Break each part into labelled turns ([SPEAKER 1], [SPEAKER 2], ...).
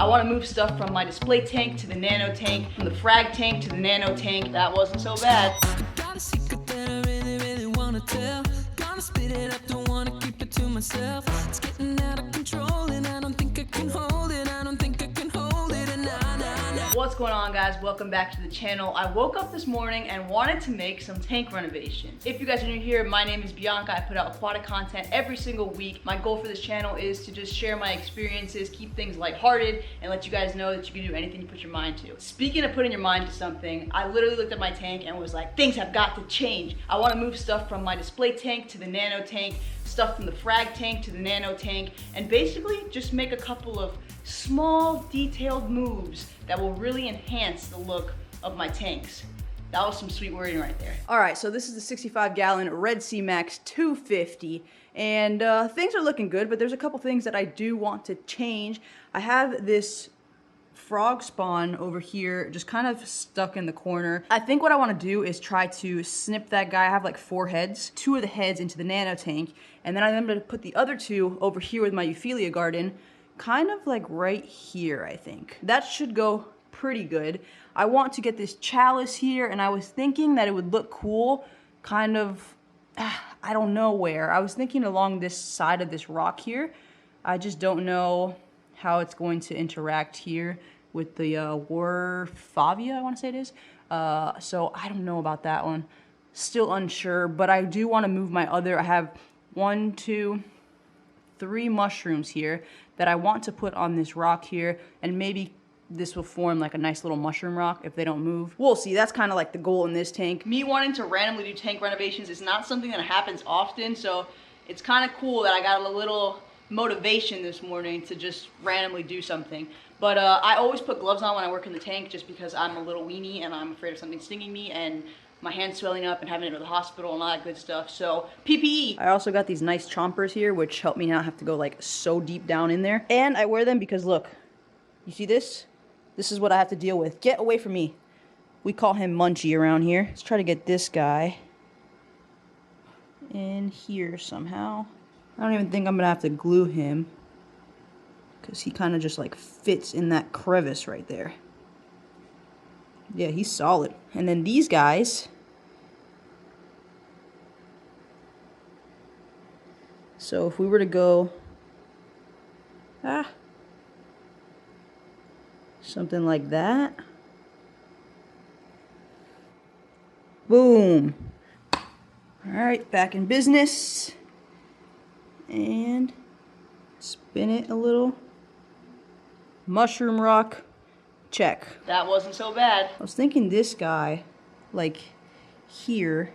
[SPEAKER 1] I want to move stuff from my display tank to the nano tank, from the frag tank to the nano tank. That wasn't so bad.
[SPEAKER 2] Got a secret that I really, really wanna tell. Gonna spit it up, don't wanna keep it to myself. It's getting out of control and I don't think I can hold it. I don't think I can hold it. And
[SPEAKER 1] What's going on, guys? Welcome back to the channel. I woke up this morning and wanted to make some tank renovation. If you guys are new here, my name is Bianca. I put out aquatic content every single week. My goal for this channel is to just share my experiences, keep things lighthearted, and let you guys know that you can do anything you put your mind to. Speaking of putting your mind to something, I literally looked at my tank and was like, things have got to change. I want to move stuff from my display tank to the nano tank, stuff from the frag tank to the nano tank, and basically just make a couple of small detailed moves that will really enhance the look of my tanks. That was some sweet wording right there. All right, so this is the 65 gallon Red Sea Max 250, and things are looking good, but there's a couple things that I do want to change. I have this frog spawn over here just kind of stuck in the corner. I think what I want to do is try to snip that guy. I have like 4 heads, 2 of the heads into the nano tank, and then I'm going to put the other 2 over here with my Euphyllia garden, kind of like right here, I think. That should go pretty good. I want to get this chalice here, and I was thinking that it would look cool, kind of, I don't know where. I was thinking along this side of this rock here. I just don't know how it's going to interact here with the Euphyllia, I want to say it is. So I don't know about that one. Still unsure, but I do want to move my other, I have 1, 2, 3 mushrooms here that I want to put on this rock here, and maybe this will form like a nice little mushroom rock if they don't move. We'll see. That's kind of like the goal in this tank. Me wanting to randomly do tank renovations is not something that happens often, so it's kind of cool that I got a little motivation this morning to just randomly do something. But I always put gloves on when I work in the tank just because I'm a little weenie and I'm afraid of something stinging me and my hands swelling up and having to go to the hospital and all that good stuff. So PPE. I also got these nice chompers here, which help me not have to go like so deep down in there. And I wear them because look, you see this? This is what I have to deal with. Get away from me. We call him Munchie around here. Let's try to get this guy in here somehow. I don't even think I'm gonna have to glue him because he kind of just like fits in that crevice right there. Yeah, he's solid. And then these guys, so if we were to go something like that, boom. All right, back in business, and spin it a little. Mushroom rock, check. That wasn't so bad. I was thinking this guy, like here,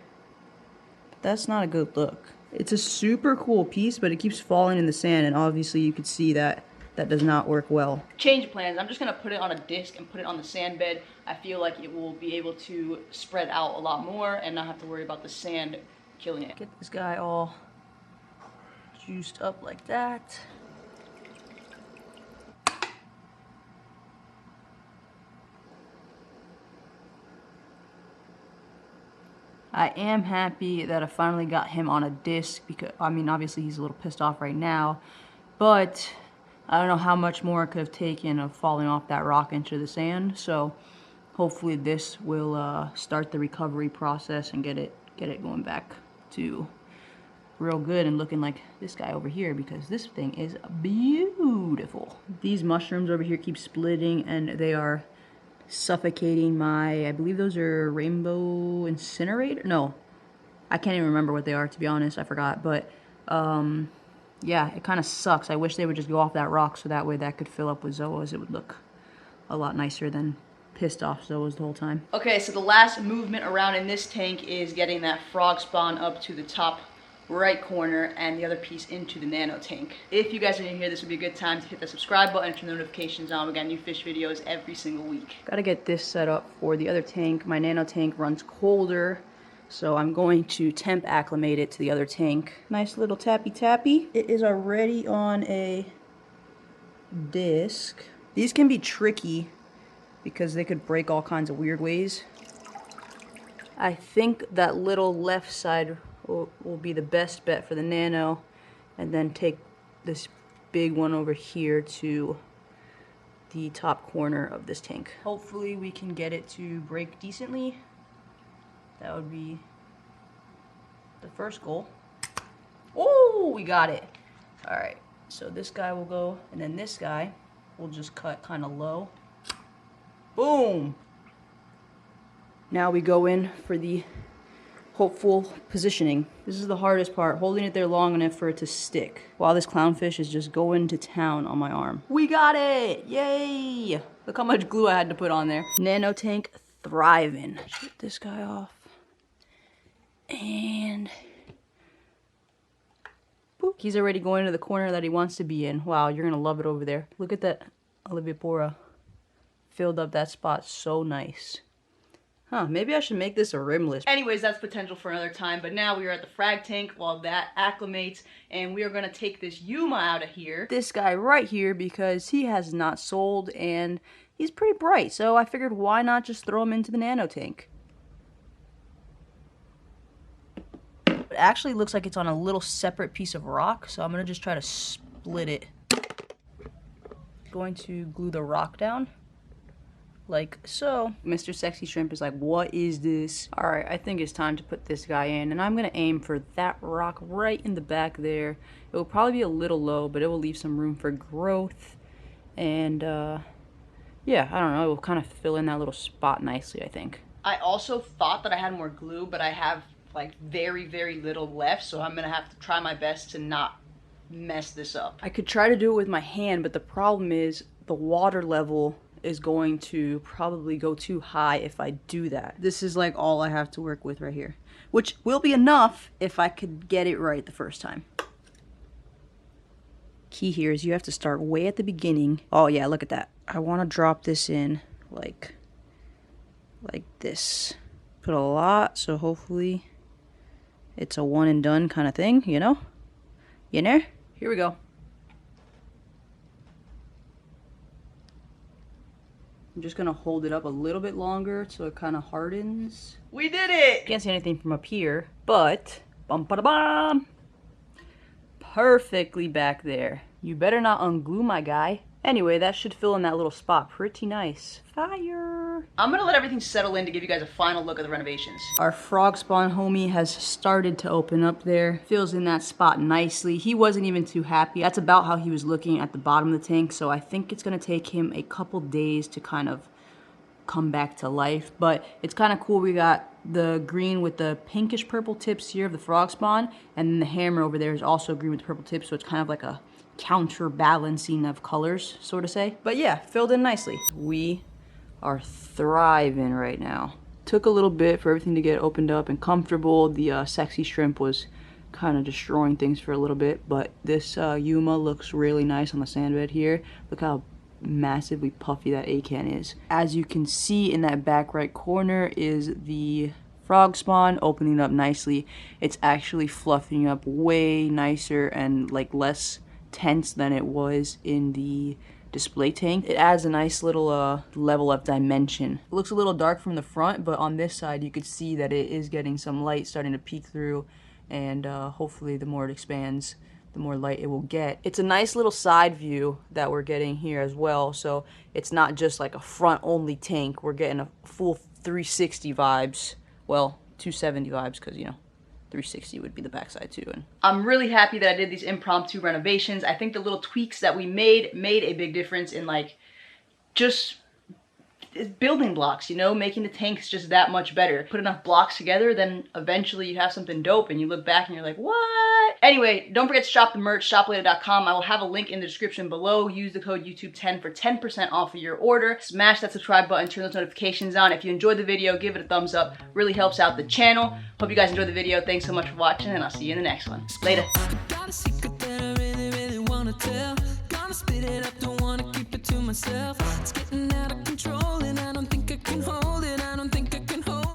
[SPEAKER 1] but that's not a good look. It's a super cool piece, but it keeps falling in the sand, and obviously you could see that that does not work well. Change of plans. I'm just gonna put it on a disc and put it on the sand bed. I feel like it will be able to spread out a lot more and not have to worry about the sand killing it. Get this guy all juiced up like that. I am happy that I finally got him on a disc because, I mean, obviously he's a little pissed off right now, but I don't know how much more it could have taken of falling off that rock into the sand. So hopefully this will start the recovery process and get it going back to real good and looking like this guy over here, because this thing is beautiful. These mushrooms over here keep splitting and they are suffocating my, I believe those are rainbow incinerator. No, I can't even remember what they are, to be honest. I forgot, but yeah, it kind of sucks. I wish they would just go off that rock so that way that could fill up with zoas. It would look a lot nicer than pissed off zoas the whole time. Okay, so the last movement around in this tank is getting that frog spawn up to the top right corner and the other piece into the nano tank. If you guys are new here, this would be a good time to hit the subscribe button and turn the notifications on. We got new fish videos every single week. Gotta get this set up for the other tank. My nano tank runs colder, so I'm going to temp acclimate it to the other tank. Nice little tappy tappy. It is already on a disc. These can be tricky because they could break all kinds of weird ways. I think that little left side will be the best bet for the nano, and then take this big one over here to the top corner of this tank. Hopefully we can get it to break decently. That would be the first goal. Oh, we got it. All right, so this guy will go, and then this guy will just cut kind of low. Boom. Now we go in for the hopeful positioning. This is the hardest part, holding it there long enough for it to stick while this clownfish is just going to town on my arm. We got it! Yay! Look how much glue I had to put on there. Nano tank thriving. Shut this guy off. And boop. He's already going to the corner that he wants to be in. Wow, you're gonna love it over there. Look at that Olivipora. Filled up that spot so nice. Huh, maybe I should make this a rimless. Anyways, that's potential for another time, but now we are at the frag tank while that acclimates, and we are gonna take this Yuma out of here. This guy right here, because he has not sold, and he's pretty bright, so I figured why not just throw him into the nano tank. It actually looks like it's on a little separate piece of rock, so I'm gonna just try to split it. Going to glue the rock down. Like so. Mr. Sexy Shrimp is like, what is this? All right, I think it's time to put this guy in, and I'm gonna aim for that rock right in the back there. It will probably be a little low, but it will leave some room for growth. And yeah, I don't know, it will kind of fill in that little spot nicely, I think. I also thought that I had more glue, but I have like very, very little left, so I'm gonna have to try my best to not mess this up. I could try to do it with my hand, but the problem is the water level is going to probably go too high if I do that. This is like all I have to work with right here, which will be enough if I could get it right the first time. Key here is you have to start way at the beginning. Oh yeah, look at that. I want to drop this in like this. Put a lot, so hopefully it's a one and done kind of thing, you know? You know? Here we go. I'm just gonna hold it up a little bit longer so it kind of hardens. We did it! Can't see anything from up here, but bum-ba-da-bum! Perfectly back there. You better not unglue, my guy. Anyway, that should fill in that little spot pretty nice. Fire! I'm gonna let everything settle in to give you guys a final look at the renovations. Our frog spawn homie has started to open up there. Fills in that spot nicely. He wasn't even too happy. That's about how he was looking at the bottom of the tank, so I think it's gonna take him a couple days to kind of come back to life. But it's kind of cool. We got the green with the pinkish purple tips here of the frog spawn, and then the hammer over there is also green with the purple tips, so it's kind of like a counterbalancing of colors, sort of say. But yeah, filled in nicely. We are thriving right now. Took a little bit for everything to get opened up and comfortable. The sexy shrimp was kind of destroying things for a little bit, but this Yuma looks really nice on the sand bed here. Look how massively puffy that A-can is. As you can see in that back right corner is the frog spawn opening up nicely. It's actually fluffing up way nicer and like less tense than it was in the display tank. It adds a nice little level of dimension. It looks a little dark from the front, but on this side you could see that it is getting some light starting to peek through, and hopefully the more it expands, the more light it will get. It's a nice little side view that we're getting here as well, so it's not just like a front only tank. We're getting a full 360 vibes. Well, 270 vibes, because you know 360 would be the backside too. And I'm really happy that I did these impromptu renovations. I think the little tweaks that we made a big difference in like just building blocks, you know, making the tanks just that much better. Put enough blocks together, then eventually you have something dope and you look back and you're like, what? Anyway, don't forget to shop the merch, shoplater.com. I will have a link in the description below. Use the code YouTube10 for 10% off of your order. Smash that subscribe button, turn those notifications on. If you enjoyed the video, give it a thumbs up. Really helps out the channel. Hope you guys enjoyed the video. Thanks so much for watching, and I'll see you in the next one. Later.
[SPEAKER 2] Got a secret that I really, really wanna tell. Gonna spit it up, don't wanna keep it to myself. It's getting out of control.